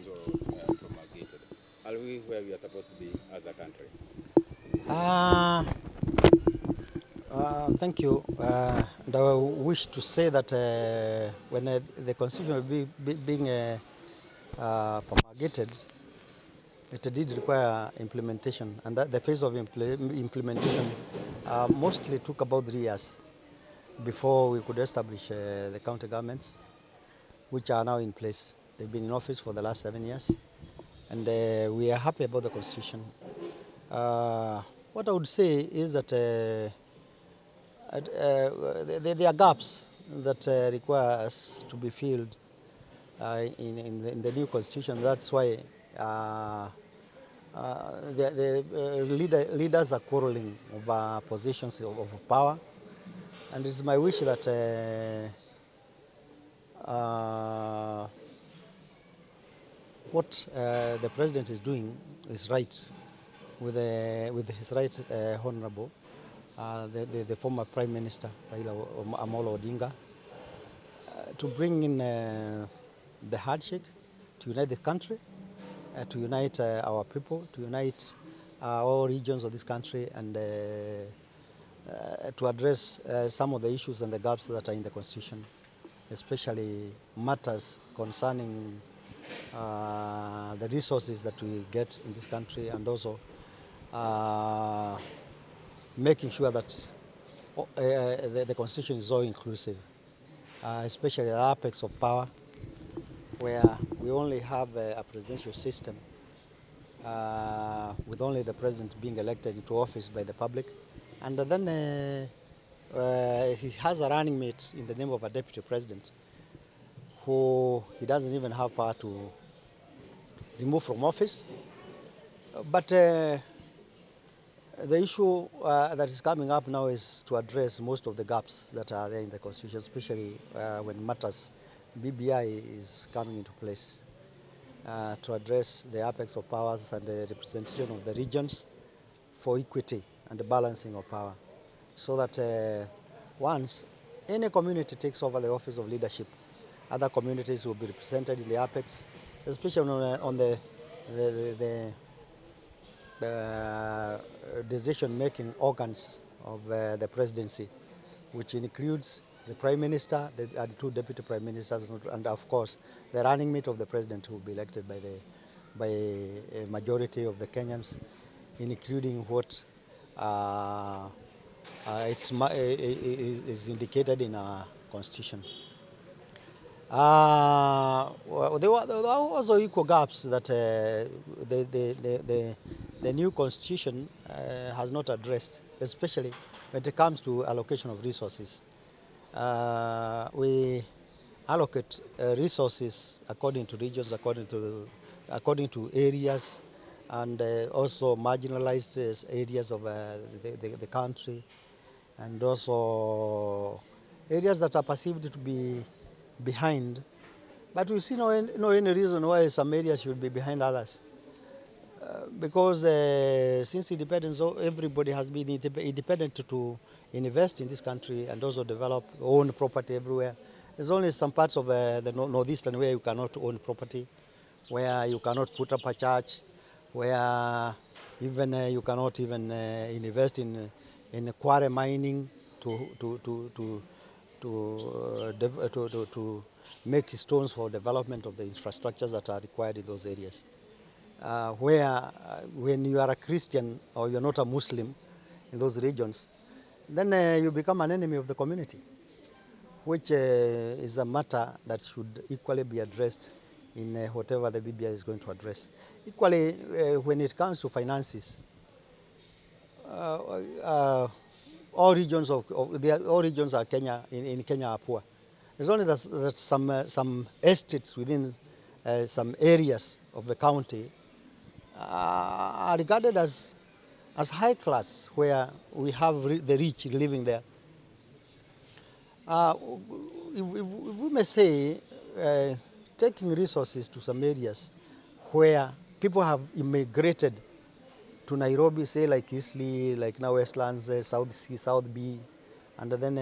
constitution was promulgated? Are we where we are supposed to be as a country? Thank you. And I wish to say that when the constitution was being promulgated, it did require implementation, and that the phase of implementation mostly took about 3 years before we could establish the county governments, which are now in place. They've been in office for the last 7 years, and we are happy about the constitution. What I would say is that there are gaps that require us to be filled in the new constitution. That's why the leaders are quarreling over positions of power, and it's my wish that what the president is doing is right with his right honorable, the former Prime Minister Raila Amolo Odinga, to bring in the handshake, to unite the country, to unite our people, to unite all regions of this country, and to address some of the issues and the gaps that are in the constitution, especially matters concerning the resources that we get in this country, and also making sure that the constitution is all inclusive, especially the apex of power, where we only have a presidential system with only the president being elected into office by the public, and then he has a running mate in the name of a deputy president who he doesn't even have power to remove from office. But the issue that is coming up now is to address most of the gaps that are there in the constitution, especially when matters BBI is coming into place, to address the apex of powers and the representation of the regions for equity and the balancing of power, so that once any community takes over the office of leadership, other communities will be represented in the apex, especially on the decision-making organs of the presidency, which includes the Prime Minister and 2 Deputy Prime Ministers, and of course the running mate of the President, who will be elected by a majority of the Kenyans, including what is indicated in our Constitution. There were also equal gaps that the new Constitution has not addressed, especially when it comes to allocation of resources. We allocate resources according to regions, according to areas, and also marginalized areas of the country, and also areas that are perceived to be behind. But we see no any reason why some areas should be behind others. Because since independence, everybody has been independent to invest in this country and also develop, own property everywhere. There's only some parts of the northeastern where you cannot own property, where you cannot put up a church, where even you cannot even invest in quarry mining to make stones for development of the infrastructures that are required in those areas. When you are a Christian or you're not a Muslim in those regions, then you become an enemy of the community, which is a matter that should equally be addressed in whatever the BBI is going to address. Equally, when it comes to finances, all regions are Kenya in Kenya are poor. There's only that some estates within some areas of the county are regarded as high class, where we have the rich living there. If we may say, taking resources to some areas where people have immigrated to Nairobi, say like Eastleigh, like now Westlands, South C, South B, and then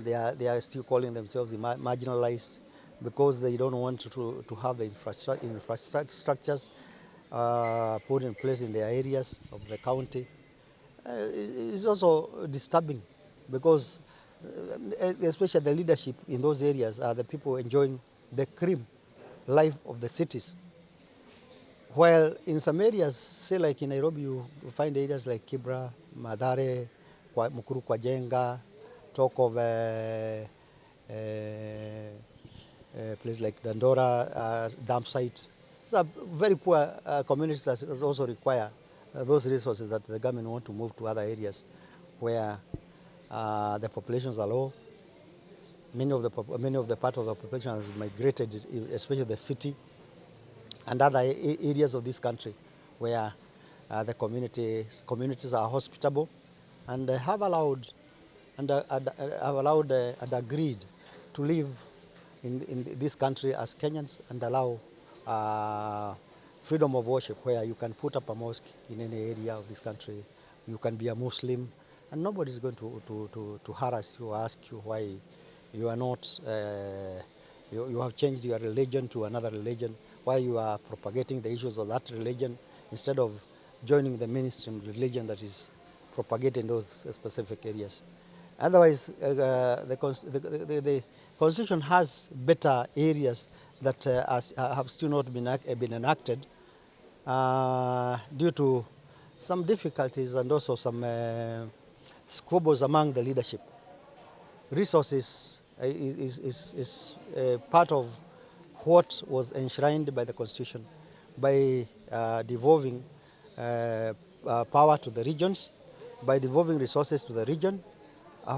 they are still calling themselves marginalized. because they don't want to have the infrastructures put in place in their areas of the county. It's also disturbing because especially the leadership in those areas are the people enjoying the cream life of the cities. While in some areas, say like in Nairobi, you find areas like Kibra, Mathare, Mukuru Kwajenga, talk of place like Dandora, dump site. These are very poor communities that also require those resources that the government want to move to other areas where the populations are low. Many of the part of the population has migrated, especially the city and other areas of this country where the communities are hospitable and have allowed and agreed to live in this country as Kenyans and allow freedom of worship, where you can put up a mosque in any area of this country. You can be a Muslim and nobody is going to harass you or ask you why you are not, you have changed your religion to another religion, why you are propagating the issues of that religion instead of joining the mainstream religion that is propagated in those specific areas. Otherwise, the Constitution has better areas that have still not been enacted due to some difficulties and also some squabbles among the leadership. Resources is part of what was enshrined by the Constitution by devolving power to the regions, by devolving resources to the region,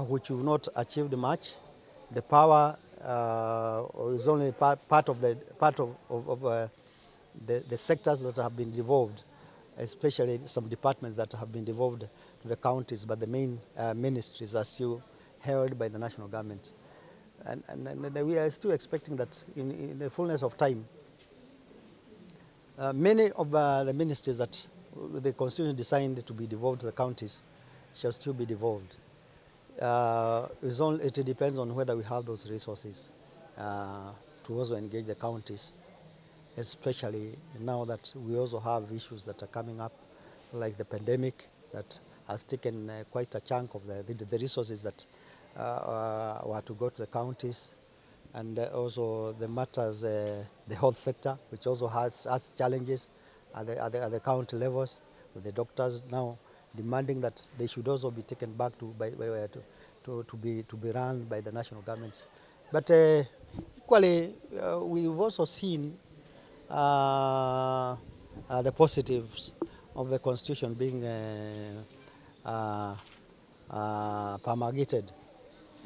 which we've not achieved much. The power is only part of the sectors that have been devolved, especially some departments that have been devolved to the counties, but the main ministries are still held by the national government. And we are still expecting that in the fullness of time, many of the ministries that the Constitution designed to be devolved to the counties shall still be devolved. It depends on whether we have those resources to also engage the counties, especially now that we also have issues that are coming up, like the pandemic that has taken quite a chunk of the resources that were to go to the counties, and also the matters, the health sector, which also has challenges at the county levels, with the doctors now demanding that they should also be taken back to be run by the national governments. But equally, we've also seen the positives of the Constitution being promulgated,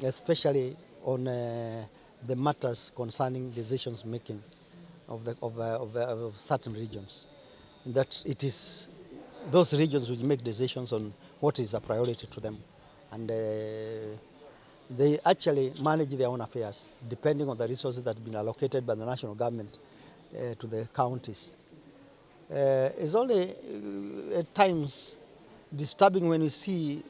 especially on the matters concerning decisions making of certain regions. That it is those regions which make decisions on what is a priority to them, and they actually manage their own affairs depending on the resources that have been allocated by the national government to the counties. It's only at times disturbing when you see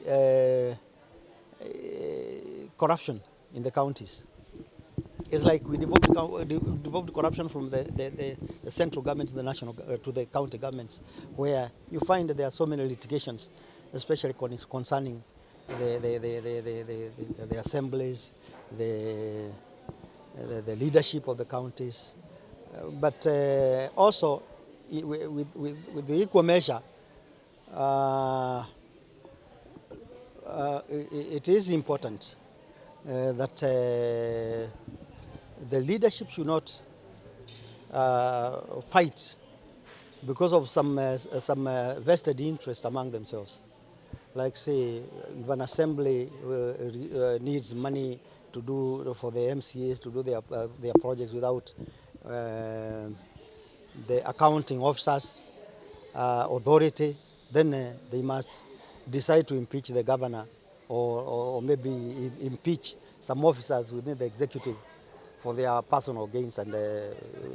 corruption in the counties. It's like we devolved corruption from the central government to the national to the county governments, where you find that there are so many litigations, especially concerning the assemblies, the leadership of the counties, but also with the equal measure, it is important that the leadership should not fight because of some vested interest among themselves. Like, say, if an assembly needs money to do for the MCAs to do their projects without the accounting officers authority, then they must decide to impeach the governor or maybe impeach some officers within the executive for their personal gains, and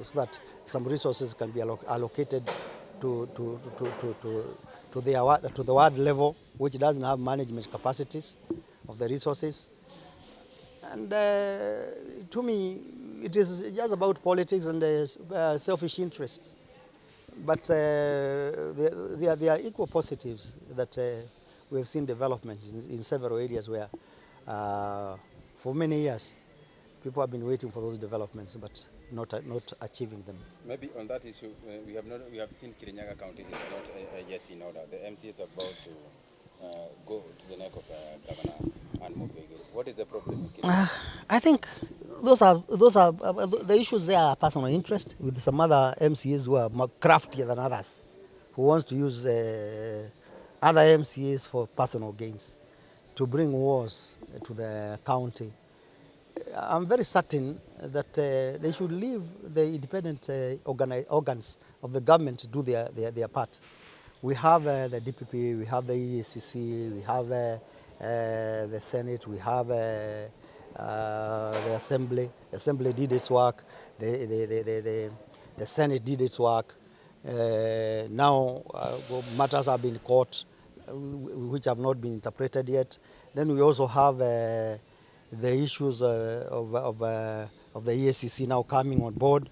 so that some resources can be allocated to the ward level, which doesn't have management capacities of the resources. And to me, it is just about politics and selfish interests. But there are equal positives that we have seen development in several areas where for many years people have been waiting for those developments but not achieving them. Maybe on that issue, we have seen Kirinyaga County is not yet in order. The MCA is about to go to the neck of Governor and Mwea. What is the problem in Kirinyaga? I think those are the issues. There are personal interest with some other MCAs who are more craftier than others, who wants to use other MCAs for personal gains, to bring wars to the county. I'm very certain that they should leave the independent organs of the government to do their part. We have the DPP, we have the EACC, we have the Senate, we have the Assembly. The Assembly did its work, the Senate did its work. Now matters have been caught which have not been interpreted yet. Then we also have the issues of the EACC now coming on board.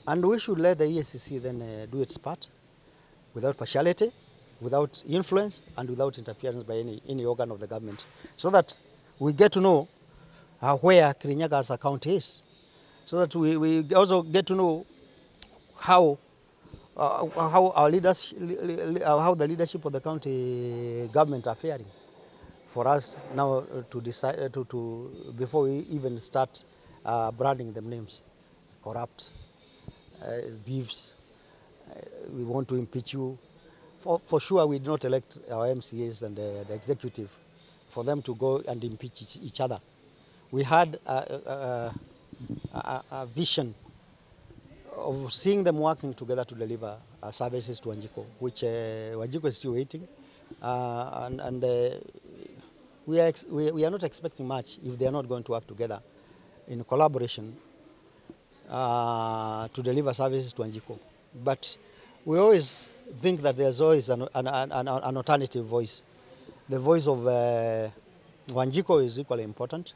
And we should let the EACC then do its part without partiality, without influence, and without interference by any organ of the government, so that we get to know where Kirinyaga as a county is, so that we also get to know how our leaders, how the leadership of the county government are faring, for us now to decide before we even start branding them names, corrupt, thieves. We want to impeach you. For sure, we did not elect our MCAs and the executive for them to go and impeach each other. We had a vision of seeing them working together to deliver services to Wanjiko, which Wanjiko is still waiting. We are not expecting much if they are not going to work together in collaboration to deliver services to Wanjiko. But we always think that there's always an alternative voice. The voice of Wanjiko is equally important.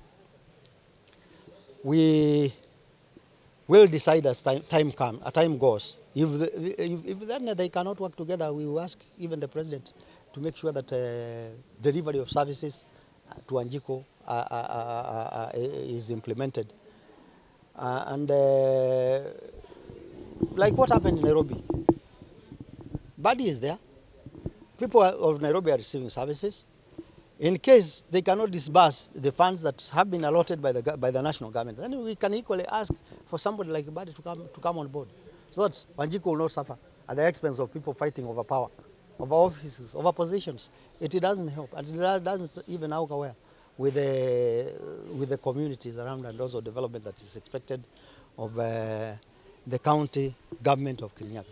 We will decide as time goes. If then they cannot work together, we will ask even the president to make sure that delivery of services to Wanjiko is implemented. Like what happened in Nairobi, Badi is there. People of Nairobi are receiving services. In case they cannot disburse the funds that have been allotted by the national government, then we can equally ask for somebody like Badi to come on board, so that Wanjiko will not suffer at the expense of people fighting over power, over offices, over positions. It doesn't help, and it doesn't even out aware with the communities around, and also development that is expected of the county government of Kirinyaga,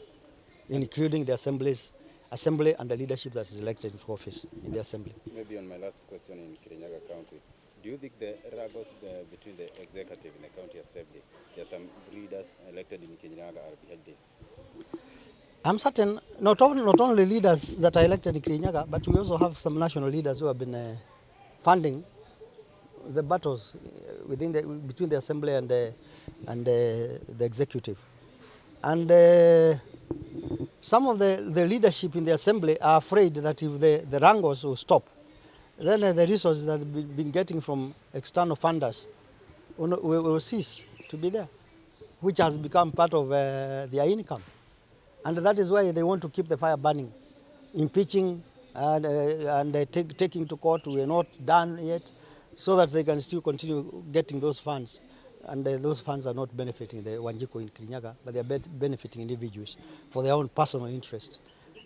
including the assembly and the leadership that is elected into office in the assembly. Maybe on my last question in Kirinyaga County, do you think the ruggles between the executive and the county assembly, there are some leaders elected in Kirinyaga are behind this? I'm certain not only leaders that are elected in Kirinyaga, but we also have some national leaders who have been funding the battles between the assembly and the executive. And some of the leadership in the assembly are afraid that if the wrangles will stop, then the resources that we've been getting from external funders will cease to be there, which has become part of their income. And that is why they want to keep the fire burning, impeaching and taking to court. We are not done yet, so that they can still continue getting those funds. And those funds are not benefiting the Wanjiko in Kirinyaga, but they are benefiting individuals for their own personal interest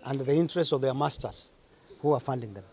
and the interest of their masters who are funding them.